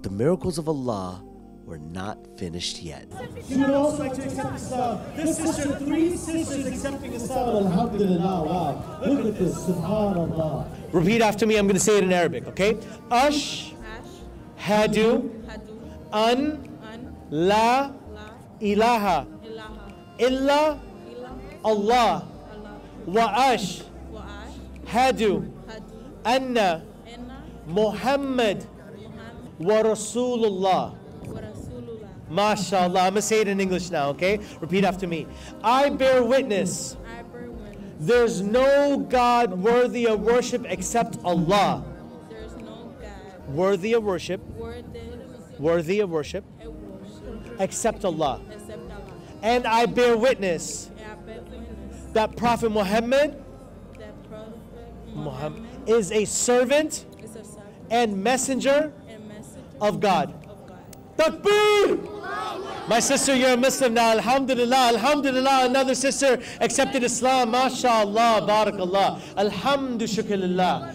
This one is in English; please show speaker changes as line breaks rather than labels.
The miracles of Allah were not finished yet.
You would also like to accept Islam. This sister, 3 sisters accepting Islam. Alhamdulillah, wow. Look at this, subhanallah.
Repeat after me, I'm going to say it in Arabic, okay? Ash, hadu, an, la, ilaha, illa, Allah, wa ash, hadu, anna, Muhammad, wa Rasulullah. MashaAllah. I'm going to say it in English now, okay? Repeat after me. I bear witness. There's no God worthy of worship except Allah.
There's no God
Worthy of worship. Worthy of worship. Except Allah.
Except Allah.
And I bear witness
And I bear witness
that Prophet Muhammad
that Prophet
is a servant
is a servant
and messenger
and messenger
of God.
of God.
Takbir! My sister, you're a Muslim now. Alhamdulillah, alhamdulillah. Another sister accepted Islam. MashaAllah, barakallah. Alhamdu shukrillah.